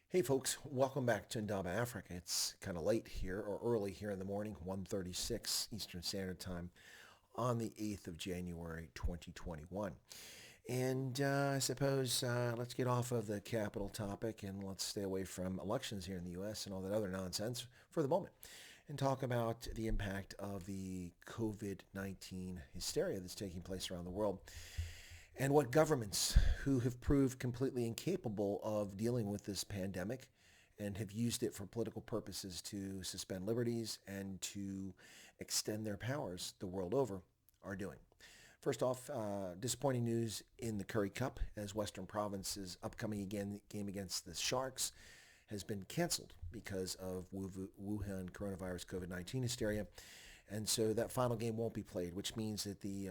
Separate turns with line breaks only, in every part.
Hey folks, welcome back to Indaba Africa. It's kind of late here, or early here in the morning, 1:36 Eastern Standard Time on the 8th of January 2021. And I suppose let's get off of the capital topic and let's stay away from elections here in the U.S. and all that other nonsense for the moment and talk about the impact of the COVID-19 hysteria that's taking place around the world and what governments who have proved completely incapable of dealing with this pandemic and have used it for political purposes to suspend liberties and to extend their powers the world over are doing. First off, disappointing news in the Currie Cup as Western Province's upcoming game against the Sharks has been canceled because of Wuhan coronavirus COVID-19 hysteria. And so that final game won't be played, which means that the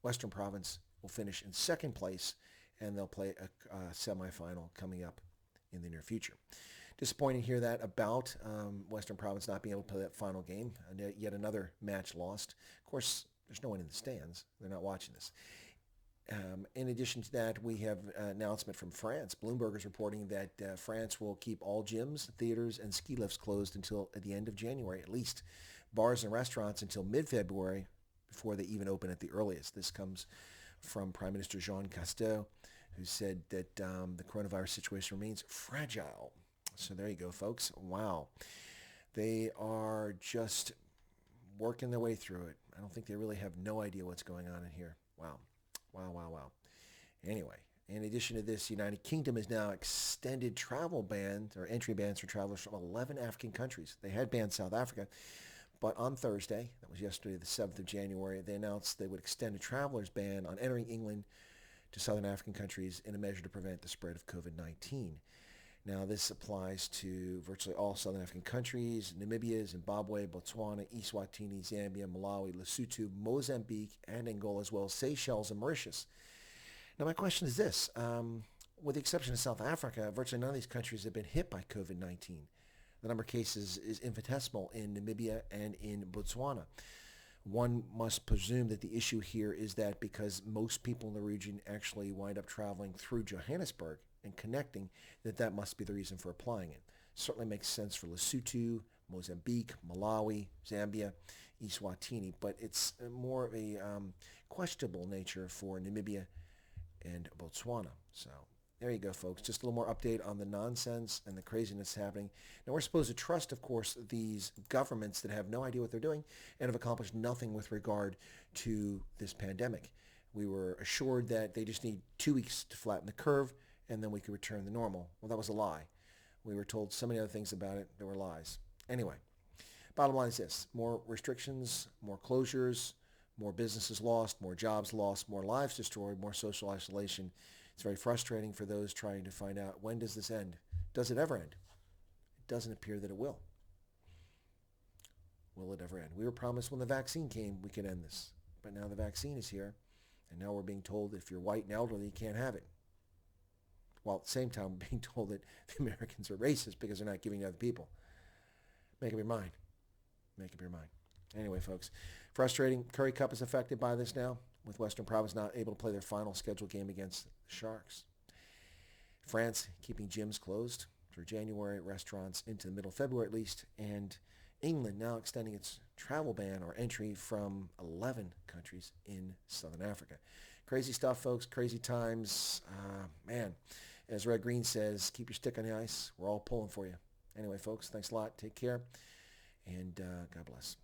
Western Province will finish in second place, and they'll play a semifinal coming up in the near future. Disappointing to hear that about Western Province not being able to play that final game. Yet another match lost. Of course, there's no one in the stands. They're not watching this. In addition to that, we have an announcement from France. Bloomberg is reporting that France will keep all gyms, theaters, and ski lifts closed until at the end of January, at least bars and restaurants until mid-February before they even open at the earliest. This comes from Prime Minister Jean Castex, who said that the coronavirus situation remains fragile. So there you go, folks. Wow. They are just working their way through it. I don't think they really have no idea what's going on in here. Wow. Wow, wow, wow. Anyway, in addition to this, the United Kingdom has now extended travel bans or entry bans for travelers from 11 African countries. They had banned South Africa, but on Thursday, that was yesterday, the 7th of January, they announced they would extend a traveler's ban on entering England to southern African countries in a measure to prevent the spread of COVID-19. Now, this applies to virtually all southern African countries: Namibia, Zimbabwe, Botswana, Eswatini, Zambia, Malawi, Lesotho, Mozambique, and Angola, as well as Seychelles and Mauritius. Now, my question is this. With the exception of South Africa, virtually none of these countries have been hit by COVID-19. The number of cases is infinitesimal in Namibia and in Botswana. One must presume that the issue here is that because most people in the region actually wind up traveling through Johannesburg and connecting, that must be the reason for applying it. Certainly makes sense for Lesotho, Mozambique, Malawi, Zambia, Eswatini, but it's more of a questionable nature for Namibia and Botswana. So there you go, folks. Just a little more update on the nonsense and the craziness happening. Now, we're supposed to trust, of course, these governments that have no idea what they're doing and have accomplished nothing with regard to this pandemic. We were assured that they just need 2 weeks to flatten the curve and then we could return to normal. Well, that was a lie. We were told so many other things about it that were lies. Anyway, bottom line is this. More restrictions, more closures, more businesses lost, more jobs lost, more lives destroyed, more social isolation. It's very frustrating for those trying to find out, when does this end? Does it ever end? It doesn't appear that it will. Will it ever end? We were promised when the vaccine came we could end this. But now the vaccine is here, and now we're being told that if you're white and elderly, you can't have it. While at the same time, we're being told that the Americans are racist because they're not giving it to other people. Make up your mind. Make up your mind. Anyway, folks, frustrating. Currie Cup is affected by this now, with Western Province not able to play their final scheduled game against the Sharks. France keeping gyms closed for January, restaurants into the middle of February at least, and England now extending its travel ban or entry from 11 countries in southern Africa. Crazy stuff, folks. Crazy times. Man, as Red Green says, keep your stick on the ice. We're all pulling for you. Anyway, folks, thanks a lot. Take care, and God bless.